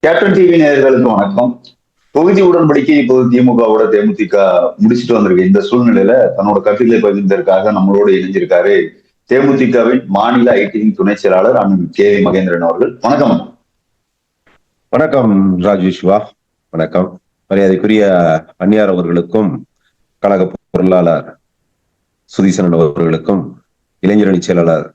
Captain TV நேயர்களுக்கு வணக்கம். தொகுதி உடன்படிக்கை இப்போது திமுகவோட தேமுதிக முடிச்சுட்டு வந்திருக்கு. இந்த சூழ்நிலையில தன்னோட கருத்துக்களை பகிர்ந்ததற்காக நம்மளோட இணைஞ்சிருக்காரு தேமுதிகவின் மாநில ஐடி துணை செயலாளர் அண்ணன் கே மகேந்திரன் அவர்கள். வணக்கம். வணக்கம் ராஜேஷ்வா. வணக்கம். மரியாதைக்குரிய அந்நியார் அவர்களுக்கும் கழக பொருளாளர் சுதீசனன் அவர்களுக்கும் இளைஞரணி செயலாளர்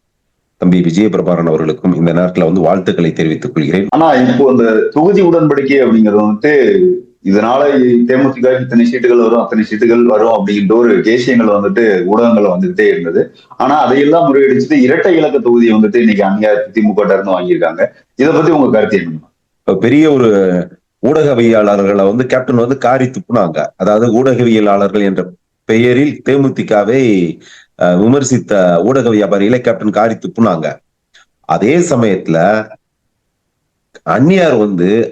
தம்பி விஜயபிரபாரன் அவர்களுக்கும் இந்த நேரத்துல வாழ்த்துக்களை தெரிவித்துக் கொள்கிறேன். ஆனா இப்போ இந்த தொகுதி உடன்படிக்கை அப்படிங்கிறது இதனால தேமுதிக இத்தனை சீட்டுகள் வரும் அத்தனை சீட்டுகள் வரும் அப்படின்ற ஒரு தேசியங்கள் ஊடகங்கள் வந்துகிட்டே இருந்தது. ஆனா அதையெல்லாம் முறையடிச்சுட்டு இரட்டை இலக்க தொகுதியை இன்னைக்கு அந்நியார் திமுக இருந்து வாங்கியிருக்காங்க. இதை பத்தி உங்க கருத்து என்ன? பெரிய ஒரு ஊடகவியலாளர்களை கேப்டன் காரி துப்புனாங்க. அதாவது ஊடகவியலாளர்கள் என்ற பெயரில் தேமுதிகவை விமர்சித்த ஊடக வியாபாரிகளை கேப்டன் காரி துப்புனாங்க. அதே சமயத்துல அந்நியார்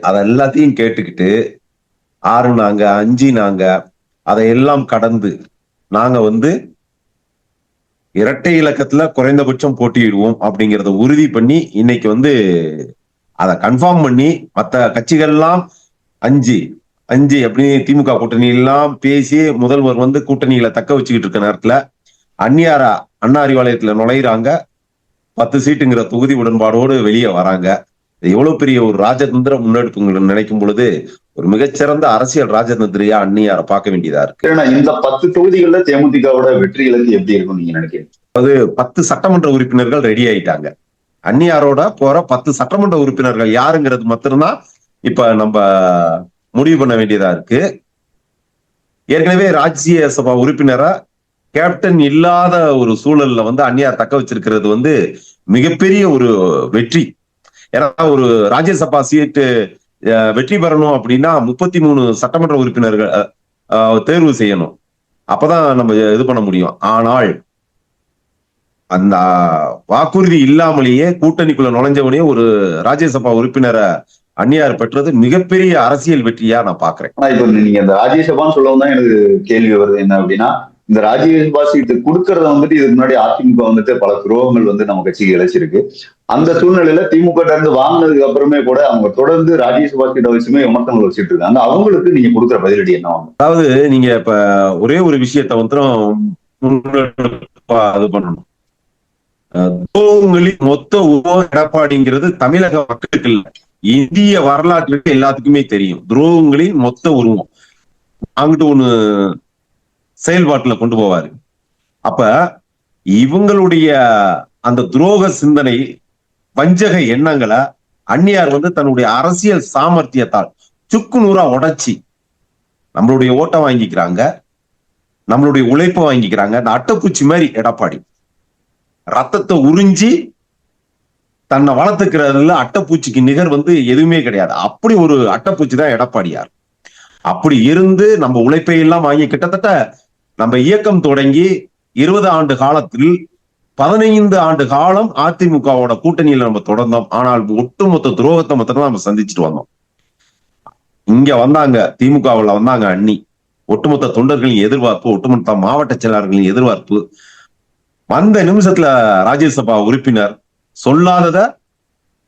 அதை எல்லாத்தையும் கேட்டுக்கிட்டு 6 நாங்க 5 நாங்க அதையெல்லாம் கடந்து நாங்க இரட்டை இலக்கத்துல குறைந்தபட்சம் போட்டியிடுவோம் அப்படிங்கறத உறுதி பண்ணி இன்னைக்கு அதை கன்ஃபார்ம் பண்ணி மற்ற கட்சிகள்லாம் 5 அப்படின்னு திமுக கூட்டணி எல்லாம் பேசி முதல்வர் கூட்டணிகளை தக்க வச்சுக்கிட்டு இருக்க நேரத்துல அந்நியாரா அண்ணா அறிவாலயத்துல நுழையிறாங்க. 10 சீட்டுங்கிற தொகுதி உடன்பாடோடு வெளியே வராங்க. எவ்வளவு பெரிய ஒரு ராஜதந்திர முன்னெடுப்புங்களை நினைக்கும் பொழுது ஒரு மிகச்சிறந்த அரசியல் ராஜதந்திரியா அந்நியாரை பார்க்க வேண்டியதா இருக்கு. இந்த 10 தொகுதிகள்ல தேமுதிகவோட வெற்றி இலக்கு எப்படி இருக்கும் நீங்க நினைக்கிறீங்க? அது 10 சட்டமன்ற உறுப்பினர்கள் ரெடி ஆயிட்டாங்க. அந்நியாரோட போற 10 சட்டமன்ற உறுப்பினர்கள் யாருங்கிறது மாத்திரம்தான் இப்ப நம்ம முடிவு பண்ண வேண்டியதா இருக்கு. ஏற்கனவே ராஜ்யசபா உறுப்பினரா கேப்டன் இல்லாத ஒரு சூழல்ல அந்நியார் தக்க வச்சிருக்கிறது மிகப்பெரிய ஒரு வெற்றி. ஏன்னா ஒரு ராஜ்யசபா சீட்டு வெற்றி பெறணும் அப்படின்னா 33 சட்டமன்ற உறுப்பினர்கள் தேர்வு செய்யணும். அப்பதான் நம்ம இது பண்ண முடியும். ஆனால் அந்த வாக்குறுதி இல்லாமலேயே கூட்டணிக்குள்ள நுழைஞ்சவனே ஒரு ராஜ்யசபா உறுப்பினரை அந்நியார் பெற்றது மிகப்பெரிய அரசியல் வெற்றியா நான் பாக்குறேன். இப்ப நீங்க இந்த ராஜ்யசபான்னு சொல்லவும் தான் எனக்கு கேள்வி வருது. என்ன அப்படின்னா, இந்த ராஜ்யசபா சீட்டு கொடுக்கறத இதுக்கு முன்னாடி அதிமுக பல துரோகங்கள் நம்ம கட்சிக்கு இழைச்சிருக்கு. அந்த சூழ்நிலையில திமுக இருந்து வாங்கினதுக்கு அப்புறமே கூட அவங்க தொடர்ந்து ராஜ்யசபா சீட்டை வச்சுமே விமர்சனங்கள் வச்சுட்டு இருக்காங்க. அவங்களுக்கு நீங்க கொடுக்குற பதிலடி என்ன? அதாவது நீங்க இப்ப ஒரே ஒரு விஷயத்த அது பண்ணணும். துரோகங்களின் மொத்த உருவம் எடப்பாடிங்கிறது தமிழக மக்களுக்கு இல்ல, இந்திய வரலாற்றுக்கு எல்லாத்துக்குமே தெரியும். துரோகங்களின் மொத்த உருவம் அங்கிட்டு ஒண்ணு செயல்பாட்டுல கொண்டு போவாரு. அப்ப இவங்களுடைய அந்த துரோக சிந்தனை வஞ்சக எண்ணங்களை அந்நியார் தன்னுடைய அரசியல் சாமர்த்தியத்தால் சுக்கு நூறா உடைச்சி நம்மளுடைய ஓட்டை வாங்கிக்கிறாங்க, நம்மளுடைய உழைப்பை வாங்கிக்கிறாங்க. அந்த அட்டைப்பூச்சி மாதிரி எடப்பாடி ரத்தத்தை உறிஞ்சி தன்னை வளர்த்துக்கிறதுல அட்டைப்பூச்சிக்கு நிகர் எதுவுமே கிடையாது. அப்படி ஒரு அட்டைப்பூச்சி தான் எடப்பாடியார். அப்படி இருந்து நம்ம உழைப்பை எல்லாம் வாங்கி கிட்டத்தட்ட நம்ம இயக்கம் தொடங்கி 20 ஆண்டு காலத்தில் 15 ஆண்டு காலம் அதிமுகவோட கூட்டணியில நம்ம தொடர்ந்தோம். ஆனால் ஒட்டுமொத்த துரோகத்தை மட்டும் நம்ம சந்திச்சுட்டு வந்தோம். இங்க வந்தாங்க, திமுகவில் வந்தாங்க அண்ணி. ஒட்டுமொத்த தொண்டர்களின் எதிர்பார்ப்பு, ஒட்டுமொத்த மாவட்ட செயலாளர்களின் எதிர்பார்ப்பு. வந்த நிமிஷத்துல ராஜ்யசபா உறுப்பினர் சொல்லாதத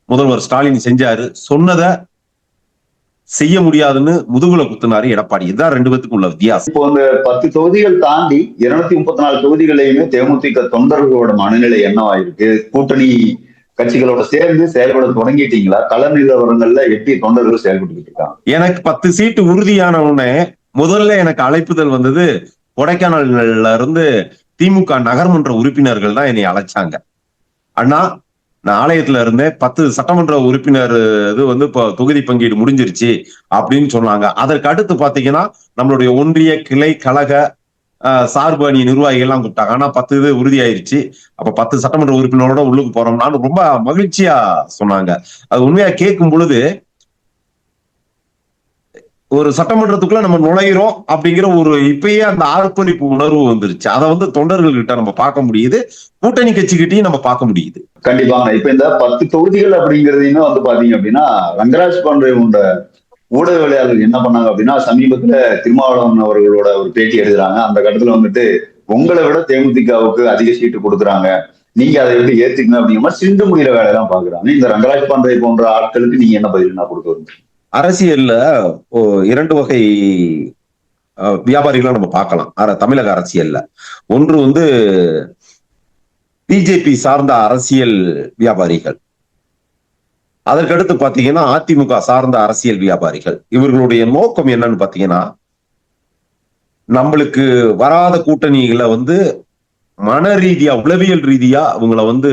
முதல்வர் ஸ்டாலின் செஞ்சாரு, சொன்னதை செய்ய முடியாதுன்னு முதுகுல குத்துனாரு எடப்பாடி. இதுதான் 2 பேத்துக்கும் உள்ள வித்தியாசம். இப்போ அந்த 10 தொகுதிகள் தாண்டி 234 தொகுதிகளையுமே தேமுதிக தொண்டர்களோட மனநிலை என்னவாயிருக்கு? கூட்டணி கட்சிகளோட சேர்ந்து செயல்பட தொடங்கிட்டீங்களா? கள நிலவரங்கள்ல எப்படி தொண்டர்கள் செயல்பட்டு இருக்காங்க? எனக்கு 10 சீட்டு உறுதியான உடனே முதல்ல எனக்கு அழைப்புதல் கொடைக்கானல்ல இருந்து திமுக நகர்மன்ற உறுப்பினர்கள் தான் என்னை அழைச்சாங்க. அண்ணா, நான் ஆலயத்துல இருந்தேன், 10 சட்டமன்ற உறுப்பினர் இப்போ தொகுதி பங்கீடு முடிஞ்சிருச்சு அப்படின்னு சொன்னாங்க. அதற்கு அடுத்து பாத்தீங்கன்னா நம்மளுடைய ஒன்றிய கிளை கழக சார்பு அணி நிர்வாகிகள் எல்லாம் கூப்பிட்டாங்க. ஆனா 10 இது உறுதியாயிருச்சு, அப்ப 10 சட்டமன்ற உறுப்பினரோட உள்ளுக்கு போறோம்னான்னு ரொம்ப மகிழ்ச்சியா சொன்னாங்க. அது உண்மையா கேட்கும் பொழுது ஒரு சட்டமன்றத்துக்குள்ள நம்ம நுழைகிறோம் அப்படிங்கிற ஒரு இப்பயே அந்த ஆர்ப்பரிப்பு உணர்வு வந்துருச்சு. அதை தொண்டர்கள் கிட்ட நம்ம பார்க்க முடியுது, கூட்டணி கட்சிகிட்டையும் நம்ம பார்க்க முடியுது. கண்டிப்பாங்க. இப்ப இந்த 10 தொகுதிகள் அப்படிங்கிறதையுமே பாத்தீங்க அப்படின்னா, ரங்கராஜ் பாண்டேயோட ஊடகவியலாளர்கள் என்ன பண்ணாங்க அப்படின்னா, சமீபத்துல திருமாவளவன் அவர்களோட ஒரு பேட்டி எழுதுறாங்க. அந்த கட்டத்துல உங்களை விட தேமுதிகவுக்கு அதிக சீட்டு கொடுக்குறாங்க, நீங்க அதை எப்படி ஏத்துக்கணும் அப்படிங்கிற மாதிரி சிந்து முடிகிற வேலையெல்லாம் பாக்குறாங்க. இந்த ரங்கராஜ் பாண்டே போன்ற ஆட்களுக்கு நீங்க என்ன பதில் கொடுக்க? அரசியல்ல இரண்டு வகை வியாபாரிகளை நம்ம பார்க்கலாம் தமிழக அரசியல்ல. ஒன்று வந்து பிஜேபி சார்ந்த அரசியல் வியாபாரிகள், அதற்கடுத்து பாத்தீங்கன்னா அதிமுக சார்ந்த அரசியல் வியாபாரிகள். இவர்களுடைய நோக்கம் என்னன்னு பாத்தீங்கன்னா, நம்மளுக்கு வராத கூட்டணிகளை வந்து மன ரீதியா உளவியல் ரீதியா அவங்கள வந்து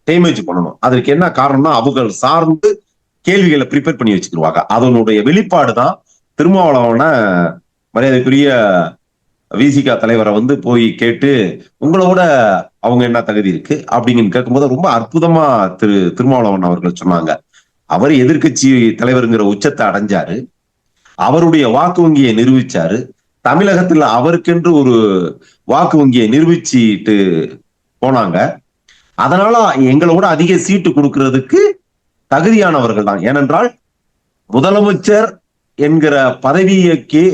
டேமேஜ் பண்ணணும். அதற்கு என்ன காரணம்னா, அவங்க சார்ந்து கேள்விகளை ப்ரிப்பேர் பண்ணி வச்சுக்கிடுவாங்க. அதனுடைய வெளிப்பாடுதான் திருமாவளவன மரியாதைக்குரிய விசிகா தலைவரை வந்து போய் கேட்டு, உங்களோட அவங்க என்ன தகுதி இருக்கு அப்படின்னு கேட்கும்போது ரொம்ப அற்புதமா திருமாவளவன் அவர்கள் சொன்னாங்க. அவர் எதிர்கட்சி தலைவருங்கிற உச்சத்தை அடைஞ்சாரு, அவருடைய வாக்கு வங்கியை நிரூபிச்சாரு, தமிழகத்துல அவருக்கென்று ஒரு வாக்கு வங்கியை நிரூபிச்சுட்டு போனாங்க. அதனால எங்களோட அதிக சீட்டு கொடுக்கறதுக்கு தகுதியானவர்கள் தான். ஏனென்றால் முதலமைச்சர் என்கிற பதவியைக்கு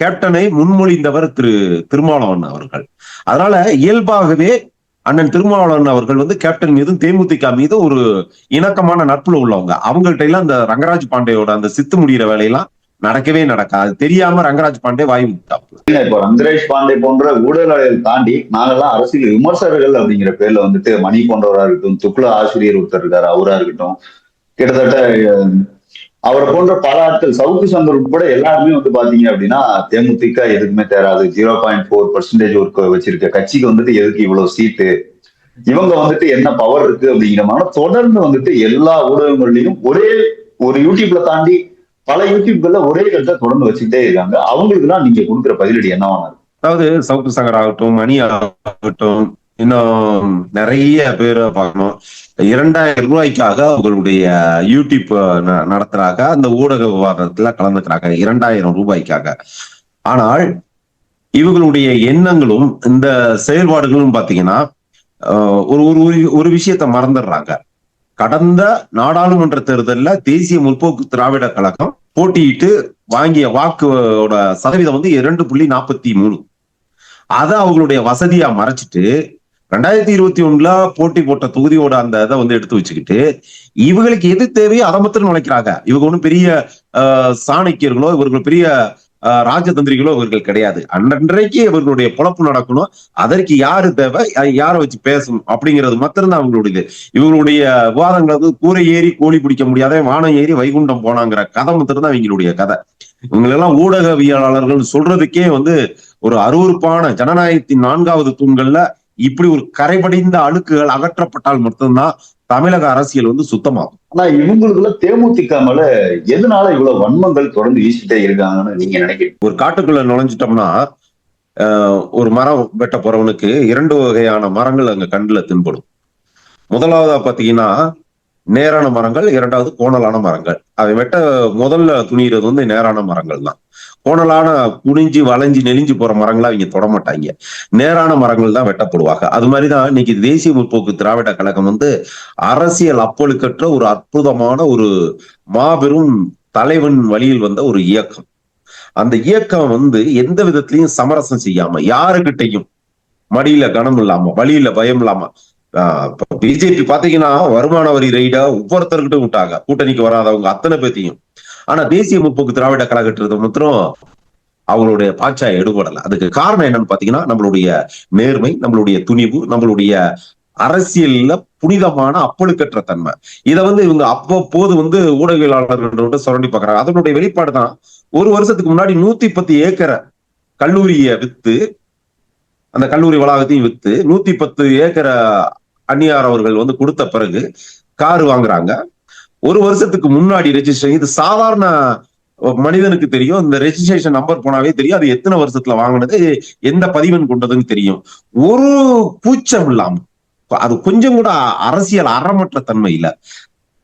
கேப்டனை முன்மொழிந்தவர் திருமாவளவன் அவர்கள். அதனால இயல்பாகவே அண்ணன் திருமாவளவன் அவர்கள் வந்து கேப்டன் மீதும் தேமுதிக மீது ஒரு இணக்கமான நட்புல உள்ளவங்க. அவங்கள்ட்ட எல்லாம் இந்த ரங்கராஜ் பாண்டேயோட அந்த சித்து முடிகிற வேலையெல்லாம் நடக்கவே நடக்காது. தெரியாம ரங்கராஜ் பாண்டே வாய் விட்டாப்புல. இப்போ ரங்கராஜ் பாண்டே போன்ற ஊடகங்களை தாண்டி நாங்கெல்லாம் அரசியல் விமர்சகர்கள் அப்படிங்கிற பேர்ல வந்துட்டு மணி போன்றவரா இருக்கட்டும், துக்ள ஆசிரியர் ஒருத்தர் இருக்காரு, அவரா இருக்கட்டும், கிட்டத்தட்ட அவரை போன்ற பல ஆட்கள், சவுக்கு சங்கர் உட்பட எல்லாருமே வந்து பாத்தீங்க அப்படின்னா தேமுதிக எதுக்குமே தேராது, 0.4% ஒர்க் வச்சிருக்க கட்சிக்கு வந்துட்டு எதுக்கு இவ்வளவு சீட்டு, இவங்க வந்துட்டு என்ன பவர் இருக்கு அப்படிங்கிற மாதிரி தொடர்ந்து வந்துட்டு எல்லா ஊடகங்கள்லயும் ஒரே ஒரு யூடியூப்ல தாண்டி பல யூடியூப்கள்ல ஒரே கருத்தை தொடர்ந்து வச்சுக்கிட்டே இருக்காங்க. அவங்களுக்கு தான் நீங்க கொடுக்குற பதிலடி என்னவான இருக்கு? அதாவது சவுக்கு சங்கர் ஆகட்டும், மணி ஆகட்டும், இன்னும் நிறைய பேரை பார்க்கணும். 2000 ரூபாய்க்காக அவங்களுடைய யூடியூப் நடத்துறாங்க, அந்த ஊடக விவாதத்துல கலந்துக்கிறாங்க 2000 ரூபாய்க்காக. ஆனால் இவங்களுடைய எண்ணங்களும் இந்த செயல்பாடுகளும் பாத்தீங்கன்னா ஒரு விஷயத்த மறந்துடுறாங்க. கடந்த நாடாளுமன்ற தேர்தலில் தேசிய முற்போக்கு திராவிட கழகம் போட்டியிட்டு வாங்கிய வாக்கோட சதவீதம் வந்து 2.43. அதை அவங்களுடைய வசதியா மறைச்சிட்டு 2021 போட்டி போட்ட தொகுதியோட அந்த இதை வந்து எடுத்து வச்சுக்கிட்டு இவங்களுக்கு எது தேவையோ அதை மட்டும் நுழைக்கிறாங்க. இவங்க ஒன்றும் பெரிய சாணக்கியர்களோ இவர்கள் பெரிய ராஜதந்திரிகளோ இவர்கள் கிடையாது. அன்றைக்கு இவர்களுடைய பொழப்பு நடக்கணும், அதற்கு யாரு தேவை, யாரை வச்சு பேசணும் அப்படிங்கிறது மாத்திரம்தான் அவங்களுடைய. இவங்களுடைய விவாதங்கள் வந்து கூரை ஏறி கோழி பிடிக்க முடியாத வானம் ஏறி வைகுண்டம் போனாங்கிற கதை மாத்திரம்தான் இவங்களுடைய கதை. இவங்களெல்லாம் ஊடகவியலாளர்கள் சொல்றதுக்கே வந்து ஒரு அருவருப்பான, ஜனநாயகத்தின் 4வது தூண்கள்ல இப்படி ஒரு கரைபடிந்த அழுக்குகள் அகற்றப்பட்டால் மட்டும்தான் தமிழக அரசியல் வந்து சுத்தமாகும். ஆனா இவங்களுக்குள்ள தேமுதிக மேல எதனால இவ்வளவு வன்மங்கள் தொடர்ந்து வீசிட்டே இருக்காங்கன்னு நீங்க நினைக்கிறீங்க? ஒரு காட்டுக்குள்ள நுழைஞ்சிட்டோம்னா ஒரு மரம் வெட்ட போறவனுக்கு 2 வகையான மரங்கள் அங்க கண்ணுல தென்படும். முதலாவதா பாத்தீங்கன்னா நேரான மரங்கள், 2வது கோணலான மரங்கள். அதை வெட்ட முதல்ல துணிகிறது வந்து நேரான மரங்கள் தான். கோணலான குனிஞ்சு வளைஞ்சு நெளிஞ்சு போற மரங்களா அவங்க தொட மாட்டாங்க, நேரான மரங்கள் தான் வெட்டப்படுவாங்க. அது மாதிரிதான் இன்னைக்கு தேசிய முற்போக்கு திராவிட கழகம் வந்து அரசியல் அப்பழுக்கற்ற ஒரு அற்புதமான ஒரு மாபெரும் தலைவன் வழியில் வந்த ஒரு இயக்கம். அந்த இயக்கம் வந்து எந்த விதத்திலையும் சமரசம் செய்யாம, யாருக்கிட்டையும் மடியில கனம் இல்லாம, வழியில பயம் இல்லாம. பிஜேபி பாத்தீங்கன்னா வருமான வரி ரைடா ஒவ்வொருத்தர்கிட்ட விட்டாங்க, கூட்டணிக்கு வராதவங்க அத்தனை பேத்தையும். ஆனா தேசிய முற்போக்கு திராவிட கழகத்துறது மாத்திரம் அவங்களுடைய பாச்சா எடுபடல. அதுக்கு காரணம் என்னன்னு பாத்தீங்கன்னா நம்மளுடைய நேர்மை, நம்மளுடைய துணிவு, நம்மளுடைய அரசியல்ல புனிதமான அப்பழுக்கற்ற தன்மை. இதை வந்து இவங்க அவ்வப்போது வந்து ஊடகவியலாளர்களோட சுரண்டி பாக்குறாங்க. அதனுடைய வெளிப்பாடு தான், ஒரு வருஷத்துக்கு முன்னாடி 110 ஏக்கரை கல்லூரியை வித்து, அந்த கல்லூரி வளாகத்தையும் வித்து 110 ஏக்கரை அந்நியார் அவர்கள் வந்து கொடுத்த பிறகு கார் வாங்குறாங்க. ஒரு வருஷத்துக்கு முன்னாடி ரெஜிஸ்ட்ரேஷன், இது சாதாரண மனிதனுக்கு தெரியும், இந்த ரெஜிஸ்ட்ரேஷன் நம்பர் போனாவே தெரியும் அது எத்தனை வருஷத்துல வாங்கினது, எந்த பதிவெண் கொண்டதுன்னு தெரியும். ஒரு கூச்சம் இல்லாம, அது கொஞ்சம் கூட அரசியல் அறமற்ற தன்மை இல்ல.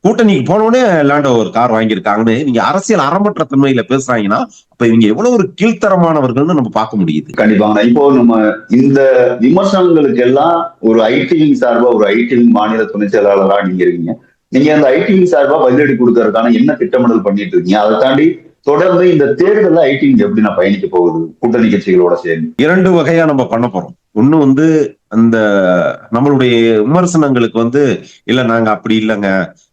கூட்டணிக்கு போனோடனே லேண்ட் ஓவர் கார் வாங்கியிருக்காங்கன்னு நீங்க அரசியல் அறமற்ற தன்மையில பேசுறாங்கன்னா அப்ப இவங்க எவ்வளவு ஒரு கீழ்த்தரமானவர்கள்னு நம்ம பார்க்க முடியுது. கண்டிப்பாங்க. இப்போ நம்ம இந்த விமர்சனங்களுக்கு எல்லாம் ஒரு ஐடிவிங் சார்பா, ஒரு ஐடிவிங் மாநில துணை செயலாளரா நீங்க இருக்கீங்க. நீங்க அந்த ஐடிவிங் சார்பா பதிலடி கொடுக்கறதுக்கான என்ன திட்டமிடல் பண்ணிட்டு இருக்கீங்க? அதை தாண்டி தொடர்ந்து இந்த தேர்தல் ஐடிவிங் எப்படி நான் பயணிக்க போகுது கூட்டணி கட்சிகளோட சேர்ந்து? 2 வகையா நம்ம பண்ண போறோம். ஒண்ணு வந்து அந்த நம்மளுடைய விமர்சனங்களுக்கு வந்து இல்ல நாங்க அப்படி இல்லைங்க,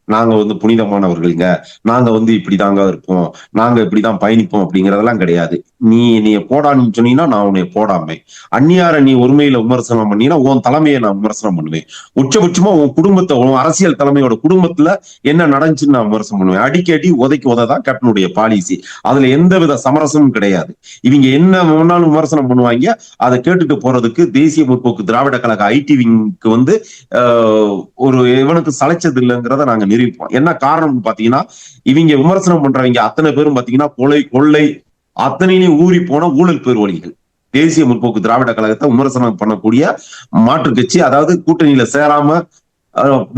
நாங்க வந்து புனிதமானவர்களுங்க, நாங்க வந்து இப்படிதாங்க இருப்போம், நாங்க இப்படிதான் பயணிப்போம் அப்படிங்கறதெல்லாம் கிடையாது. நீ போடான்னு சொன்னீங்கன்னா நான் உன்னை போடாம, அந்நியார நீ ஒருமையில விமர்சனம் பண்ணீங்கன்னா உன் தலைமையை நான் விமர்சனம் பண்ணுவேன். உச்சபட்சமா உன் குடும்பத்தை, உன் அரசியல் தலைமையோட குடும்பத்துல என்ன நடந்துச்சுன்னு நான் விமர்சனம் பண்ணுவேன். அடிக்கடி உதைக்கு உததான் கேப்டனுடைய பாலிசி. அதுல எந்தவித சமரசமும் கிடையாது. இவங்க என்ன வேணாலும் விமர்சனம் பண்ணுவாங்க. அதை கேட்டுட்டு போறதுக்கு தேசிய முற்போக்கு திராவிட கழக ஐடி விங்க்கு வந்து ஒரு இவனுக்கு சளைச்சது இல்லைங்கிறத நாங்க நிரூபிப்போம். என்ன காரணம் பாத்தீங்கன்னா, இவங்க விமர்சனம் பண்றவங்க அத்தனை பேரும் பாத்தீங்கன்னா கொள்ளை அத்தனையிலையும் ஊறி போன ஊழல் பேர்வழிகள். தேசிய முற்போக்கு திராவிட கழகத்தை விமர்சனம் பண்ணக்கூடிய மாற்று கட்சி, அதாவது கூட்டணியில சேராம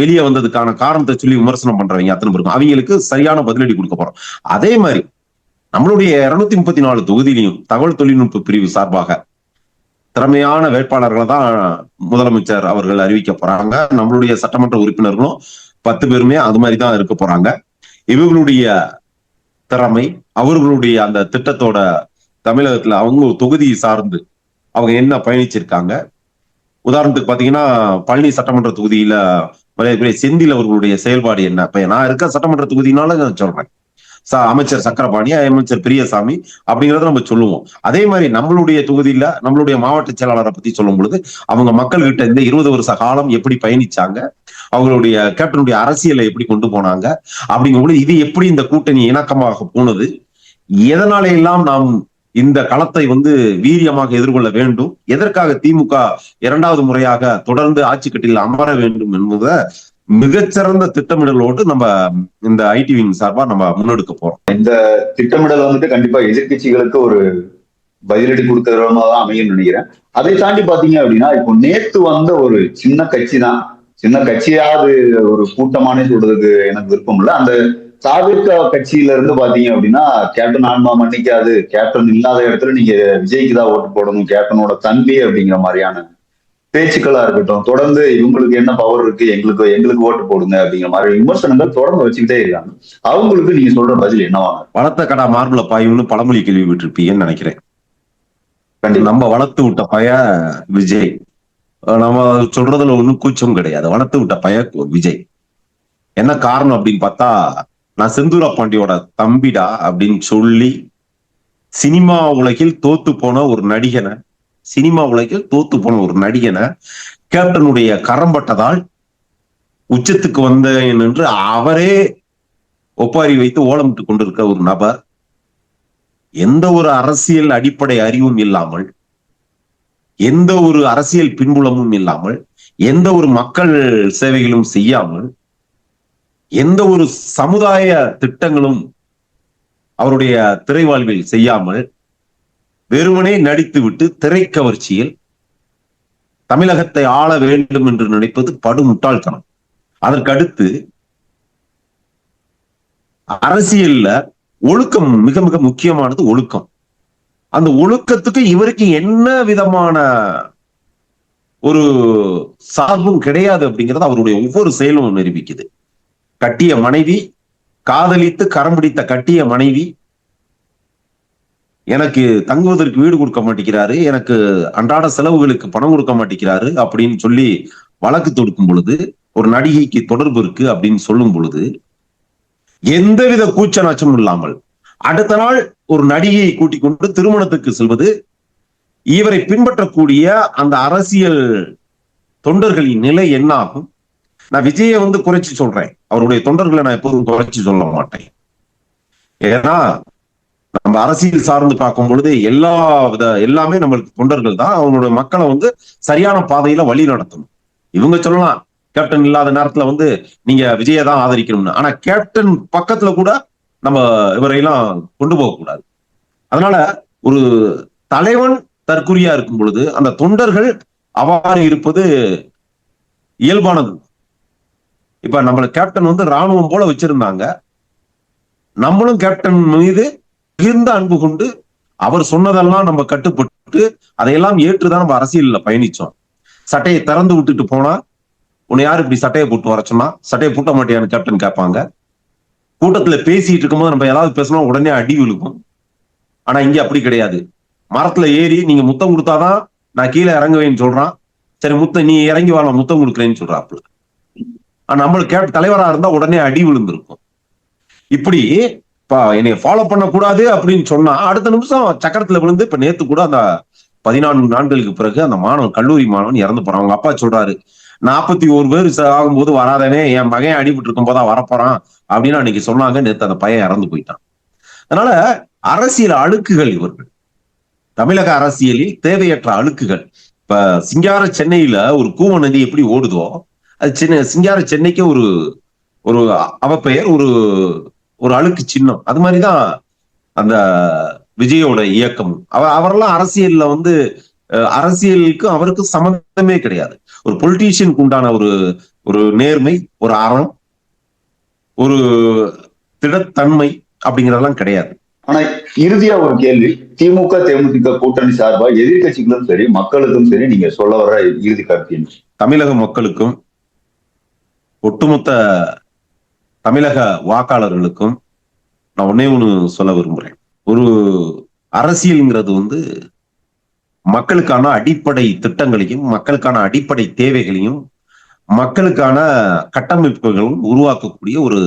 வெளியே வந்ததுக்கான காரணத்தை சொல்லி விமர்சனம் பண்றவங்க அத்தனை பேருக்கும் அவங்களுக்கு சரியான பதிலடி கொடுக்க போறோம். அதே மாதிரி நம்மளுடைய 234 தொகுதியிலையும் தகவல் தொழில்நுட்ப பிரிவு சார்பாக திறமையான வேட்பாளர்களை தான் முதலமைச்சர் அவர்கள் அறிவிக்க போறாங்க. நம்மளுடைய சட்டமன்ற உறுப்பினர்களும் 10 பேருமே அது மாதிரி தான் இருக்க போறாங்க. இவர்களுடைய திறமை, அவர்களுடைய அந்த திட்டத்தோட தமிழகத்துல அவங்க தொகுதியை சார்ந்து அவங்க என்ன பயணிச்சிருக்காங்க. உதாரணத்துக்கு பாத்தீங்கன்னா, பழனி சட்டமன்ற தொகுதியில மரியாதைக்குரிய செந்தில் அவர்களுடைய செயல்பாடு என்ன. இப்ப நான் இருக்க சட்டமன்ற தொகுதினால நான் சொல்றேன். அமைச்சர் சக்கரபாணி, அமைச்சர் பெரியசாமி அப்படிங்கறத நம்ம சொல்லுவோம். அதே மாதிரி நம்மளுடைய தொகுதியில நம்மளுடைய மாவட்ட செயலாளரை பத்தி சொல்லும் பொழுது அவங்க மக்கள் கிட்ட இந்த 20 வருஷ காலம் எப்படி பயணிச்சாங்க, அவங்களுடைய கேப்டனுடைய அரசியலை எப்படி கொண்டு போனாங்க அப்படிங்கும் பொழுது இது எப்படி இந்த கூட்டணி இணக்கமாக போனது, எதனால எல்லாம் நாம் இந்த களத்தை வந்து வீரியமாக எதிர்கொள்ள வேண்டும், எதற்காக திமுக 2வது முறையாக தொடர்ந்து ஆட்சி கட்டில் அமர வேண்டும் என்பதை மிகச்சிறந்த திட்டமிடலோடு நம்ம இந்த ஐடி விங் சார்பா நம்ம முன்னெடுக்க போறோம். இந்த திட்டமிடல் வந்துட்டு கண்டிப்பா எதிர்கட்சிகளுக்கு ஒரு பதிலடி கொடுத்த விதமா தான் அமையும் நினைக்கிறேன். அதை தாண்டி பாத்தீங்க அப்படின்னா, இப்போ நேத்து வந்த ஒரு சின்ன கட்சி தான், சின்ன கட்சியாவது ஒரு கூட்டமானே சொல்றதுக்கு எனக்கு விருப்பம் இல்லை. அந்த தாவேகா கட்சியில இருந்து பாத்தீங்க அப்படின்னா, கேப்டன் ஆன்மா மன்னிக்காது, கேப்டன் இல்லாத இடத்துல நீங்க விஜய்க்கு தான் ஓட்டு போடணும், கேப்டனோட தம்பி அப்படிங்கிற மாதிரியான பேச்சுக்களா இருக்கட்டும், தொடர்ந்து இவங்களுக்கு என்ன பவர் இருக்கு, எங்களுக்கு ஓட்டு போடுங்க அப்படிங்கிற மாதிரி விமர்சனங்கள் தொடர்ந்து வச்சுக்கிட்டே இருக்காங்க. அவங்களுக்கு நீங்க சொல்ற பதில் என்னவாங்க? வளர்த்த கடா மார்புல பாயும்னு பழமொழி கேள்விப்பட்டிருப்பீங்கன்னு நினைக்கிறேன். நம்ம வளர்த்து விட்ட பய விஜய், நம்ம சொல்றதுல ஒன்றும் கூச்சம் கிடையாது. வளர்த்து விட்ட பய விஜய். என்ன காரணம் அப்படின்னு பார்த்தா, நான் செந்தூர பாண்டியோட தம்பிடா அப்படின்னு சொல்லி சினிமா உலகில் தோத்து போன ஒரு நடிகனை கேப்டனுடைய கரம்பட்டதால் உச்சத்துக்கு வந்தேன் என்று அவரே ஒப்பாரி வைத்து ஓலமிட்டு கொண்டிருக்க ஒரு நபர், எந்த ஒரு அரசியல் அடிப்படை அறிவும் இல்லாமல், எந்த ஒரு அரசியல் பின்புலமும் இல்லாமல், எந்த ஒரு மக்கள் சேவைகளும் செய்யாமல், எந்த ஒரு சமுதாய திட்டங்களும் அவருடைய திரைவாழ்வில் செய்யாமல் வெறுமனே நடித்து விட்டு திரைக்கவர்ச்சியில் தமிழகத்தை ஆள வேண்டும் என்று நினைப்பது படு முட்டாள்தனம். அதற்கடுத்து அரசியல்ல ஒழுக்கம் மிக மிக முக்கியமானது. ஒழுக்கம். அந்த ஒழுக்கத்துக்கு இவருக்கு என்ன விதமான ஒரு சார்பும் கிடையாது அப்படிங்கிறது அவருடைய ஒவ்வொரு செயலும் நிரூபிக்குது. கட்டிய மனைவி, காதலித்து கரம் பிடித்த கட்டிய மனைவி, எனக்கு தங்குவதற்கு வீடு கொடுக்க மாட்டேங்கிறாரு, எனக்கு அன்றாட செலவுகளுக்கு பணம் கொடுக்க மாட்டேங்கிறாரு அப்படின்னு சொல்லி வழக்கு தொடுக்கும் பொழுது, ஒரு நடிகைக்கு தொடர்பு இருக்கு அப்படின்னு சொல்லும் பொழுது எந்தவித கூச்ச நாச்சமும் இல்லாமல் அடுத்த நாள் ஒரு நடிகையை கூட்டிக் கொண்டு திருமணத்துக்கு செல்வது, இவரை பின்பற்றக்கூடிய அந்த அரசியல் தொண்டர்களின் நிலை என்ன ஆகும்? நான் விஜயை வந்து குறைச்சி சொல்றேன், அவருடைய தொண்டர்களை நான் எப்போதும் குறைச்சி சொல்ல மாட்டேன். ஏன்னா நம்ம அரசியல் சார்ந்து பார்க்கும் பொழுது எல்லாமே நம்மளுக்கு தொண்டர்கள் தான். அவங்களுடைய மக்களை வந்து சரியான பாதையில வழி நடத்தணும். இவங்க சொல்லலாம் கேப்டன் இல்லாத நேரத்துல வந்து நீங்க விஜயை தான் ஆதரிக்கணும்னு, ஆனா கேப்டன் பக்கத்துல கூட நம்ம இவரையெல்லாம் கொண்டு போக கூடாது. அதனால ஒரு தலைவன் தற்குறியா இருக்கும் பொழுது அந்த தொண்டர்கள் அவ்வாறு இருப்பது இயல்பானது. இப்ப நம்மள கேப்டன் வந்து ராணுவம் போல வச்சிருந்தாங்க, நம்மளும் கேப்டன் மீது மிகுந்த அன்பு கொண்டு அவர் சொன்னதெல்லாம் நம்ம கட்டுப்பட்டு அதையெல்லாம் ஏற்றுதான் நம்ம அரசியல்ல பயணிச்சோம். சட்டையை திறந்து விட்டுட்டு போனா, உன்னை யாரு இப்படி சட்டையை போட்டு வர சொன்னா, சட்டையை பூட்ட மாட்டியான்னு கேப்டன் கேட்பாங்க. கூட்டத்துல பேசிட்டு இருக்கும்போது நம்ம ஏதாவது பேசணும் உடனே அடி விழுக்கும். ஆனா இங்க அப்படி கிடையாது. மரத்துல ஏறி நீங்க முத்தம் கொடுத்தாதான் நான் கீழே இறங்குவேன்னு சொல்றான். சரி நீ இறங்கி வா, நான் முத்தம் கொடுக்குறேன்னு சொல்றாப்புல. நம்மளுக்கு தலைவரா இருந்தா உடனே அடி விழுந்திருக்கும். இப்படி என்னைய ஃபாலோ பண்ணக்கூடாது அப்படின்னு சொன்னா அடுத்த நிமிஷம் சக்கரத்துல விழுந்து, இப்ப நேத்து கூட அந்த 14 நாட்களுக்கு பிறகு அந்த மாணவன், கல்லூரி மாணவன் இறந்து போறான். அவங்க அப்பா சொல்றாரு, 41 பேர் ஆகும்போது வராதனே, என் மகன் அடிபட்டு இருக்கும் போதா வரப்போறான் அப்படின்னு அன்னைக்கு சொன்னாங்க. நேத்து அந்த பையன் இறந்து போயிட்டான். அதனால அரசியல் அழுக்குகள் இவர்கள், தமிழக அரசியலில் தேவையற்ற அழுக்குகள். இப்ப சிங்கார சென்னையில ஒரு கூவ நதி எப்படி ஓடுதோ, அது சிங்கார சென்னைக்கு ஒரு ஒரு அவப்பெயர், ஒரு ஒரு அழுக்கு சின்னம். அது மாதிரிதான் அந்த விஜயோட இயக்கம். அவரெல்லாம் அரசியல்ல அரசியலுக்கு அவருக்கு சம்பந்தமே கிடையாது. ஒரு பொலிட்டீஷியனுக்கு உண்டான ஒரு நேர்மை, ஒரு அறம், ஒரு திடத்தன்மை அப்படிங்கறதெல்லாம் கிடையாது. ஆனா இறுதியா ஒரு கேள்வி, திமுக தேமுதிக கூட்டணி சார்பா எதிர்கட்சிகளும் சரி மக்களுக்கும் சரி நீங்க சொல்ல வர இறுதி கருத்து? தமிழக மக்களுக்கும் ஒட்டுமொத்த தமிழக வாக்காளர்களுக்கும் நான் ஒன்னே ஒண்ணு சொல்ல விரும்புறேன். ஒரு அரசியல்ங்கிறது மக்களுக்கான அடிப்படை திட்டங்களையும், மக்களுக்கான அடிப்படை தேவைகளையும், மக்களுக்கான கட்டமைப்புகளும் உருவாக்கக்கூடிய ஒரு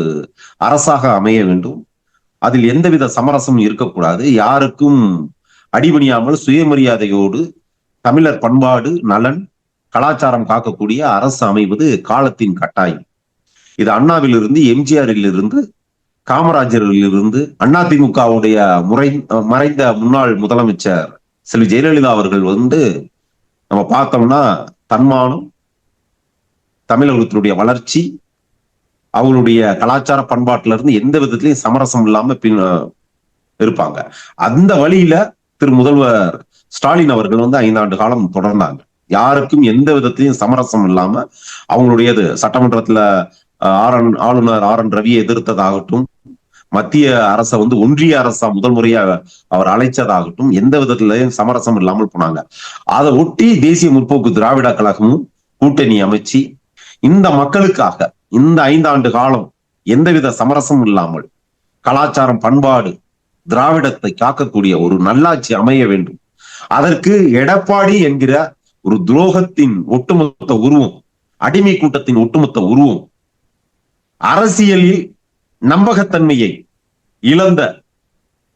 அரசாக அமைய வேண்டும். அதில் எந்தவித சமரசமும் இருக்கக்கூடாது. யாருக்கும் அடிபணியாமல் சுயமரியாதையோடு தமிழர் பண்பாடு, நலன், கலாச்சாரம் காக்கக்கூடிய அரசு அமைவது காலத்தின் கட்டாயம். இது அண்ணாவிலிருந்து, எம்ஜிஆரிலிருந்து, காமராஜரிலிருந்து, அதிமுகவுடைய மறைந்த முன்னாள் முதலமைச்சர் செல்வி ஜெயலலிதா அவர்கள் நம்ம பார்த்தோம்னா தன்மானம், தமிழகத்தினுடைய வளர்ச்சி, அவங்களுடைய கலாச்சார பண்பாட்டில இருந்து எந்த விதத்திலையும் சமரசம் இல்லாம இருப்பாங்க. அந்த வழியில திரு முதல்வர் ஸ்டாலின் அவர்கள் 5 ஆண்டு காலம் தொடர்ந்தாங்க. யாருக்கும் எந்த விதத்திலையும் சமரசம் இல்லாம அவங்களுடையது சட்டமன்றத்துல ஆளுநர் RN ரவியை எதிர்த்ததாகட்டும், மத்திய அரச ஒன்றிய அரசா முதல் முறையா அவர் அழைச்சதாகட்டும், எந்த விதத்திலையும் சமரசம் இல்லாமல் போனாங்க. அதை ஒட்டி தேசிய முற்போக்கு திராவிட கழகமும் கூட்டணி அமைச்சு இந்த மக்களுக்காக இந்த 5 ஆண்டு காலம் எந்தவித சமரசம் இல்லாமல் கலாச்சாரம், பண்பாடு, திராவிடத்தை காக்கக்கூடிய ஒரு நல்லாட்சி அமைய வேண்டும். அதற்கு எடப்பாடி என்கிற ஒரு துரோகத்தின் ஒட்டுமொத்த உருவம், அடிமை கூட்டத்தின் ஒட்டுமொத்த உருவம், அரசியலில் நம்பகத்தன்மையை இழந்த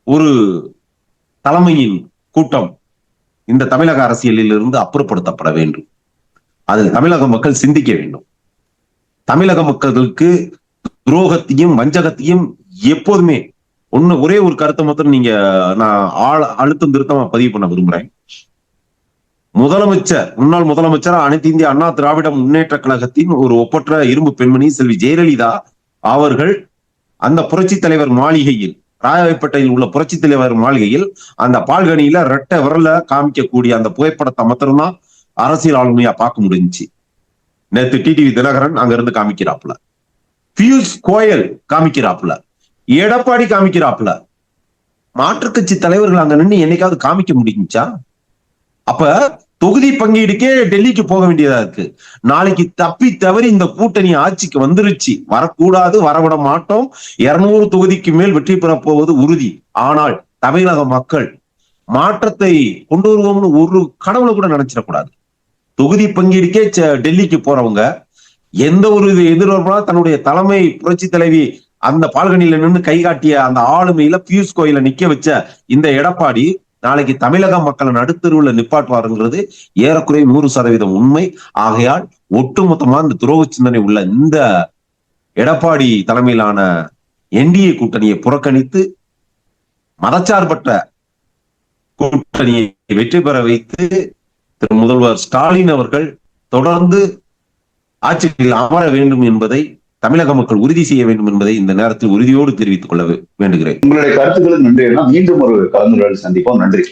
ஒரு தலைமையின் கூட்டம் இந்த தமிழக அரசியலில் இருந்து அப்புறப்படுத்தப்பட வேண்டும். அதில் தமிழக மக்கள் சிந்திக்க வேண்டும். தமிழக மக்களுக்கு துரோகத்தையும் வஞ்சகத்தையும் எப்போதுமே ஒரே ஒரு கருத்தை மாத்திரம் நான் அழுத்தம் திருத்தமா பதிவு பண்ண விரும்புறேன். முன்னாள் முதலமைச்சர், அனைத்து இந்திய அண்ணா திராவிட முன்னேற்ற கழகத்தின் ஒரு ஒப்பற்ற இரும்பு பெண்மணி செல்வி ஜெயலலிதா அவர்கள் அந்த புரட்சி தலைவர் மாளிகையில், ராயப்பேட்டையில் உள்ள புரட்சி தலைவர் மாளிகையில் அந்த பால்கனியில ரெட்டை விரல காமிக்கக்கூடிய அந்த புகைப்படத்தை மாத்திரம்தான் அரசியல் ஆளுமையா பார்க்க முடிஞ்சுச்சு. நேற்று டிடிவி தினகரன் அங்க இருந்து காமிக்கிறாப்புல, பியூஷ் கோயல் காமிக்கிறாப்புல, எடப்பாடி காமிக்கிறாப்புல. மாற்றுக் கட்சி தலைவர்கள் அங்க நின்று என்னைக்காவது காமிக்க முடிஞ்சா? அப்ப தொகுதி பங்கீடுக்கே டெல்லிக்கு போக வேண்டியதா இருக்கு. நாளைக்கு தப்பி தவறி இந்த கூட்டணி ஆட்சிக்கு வந்துருச்சு, வரக்கூடாது, வரவிட மாட்டோம், 200 தொகுதிக்கு மேல் வெற்றி பெற போவது உறுதி. ஆனால் தமிழக மக்கள் மாற்றத்தை கொண்டு வருவோம்னு ஒரு கனவுல கூட நினைச்சிடக்கூடாது. தொகுதி பங்கீடுக்கே டெல்லிக்கு போறவங்க எந்த ஒரு எதிர்பார்ப்பா தன்னுடைய தலைமை புரட்சி தலைவி அந்த பால்கனியில நின்று கை காட்டிய அந்த ஆளுமையில பியூஷ் கோயில நிக்க வச்ச இந்த எடப்பாடி நாளைக்கு தமிழக மக்களை நடுத்தருவுல நிப்பாட்டுவாருங்கிறது ஏறக்குறைய 100% உண்மை. ஆகையால் ஒட்டுமொத்தமா இந்த துரோக சிந்தனை உள்ள இந்த எடப்பாடி தலைமையிலான NDA கூட்டணியை புறக்கணித்து மதச்சார்பற்ற கூட்டணியை வெற்றி பெற வைத்து திரு முதல்வர் ஸ்டாலின் அவர்கள் தொடர்ந்து ஆட்சியில் அமர வேண்டும் என்பதை தமிழக மக்கள் உறுதி செய்ய வேண்டும் என்பதை இந்த நேரத்தில் உறுதியோடு தெரிவித்துக் கொள்ள வேண்டுகிறேன். உங்களுடைய கருத்துக்களுக்கு நன்றி. மீண்டும் ஒரு கலந்துரையாடல் சந்திப்போம். நன்றி.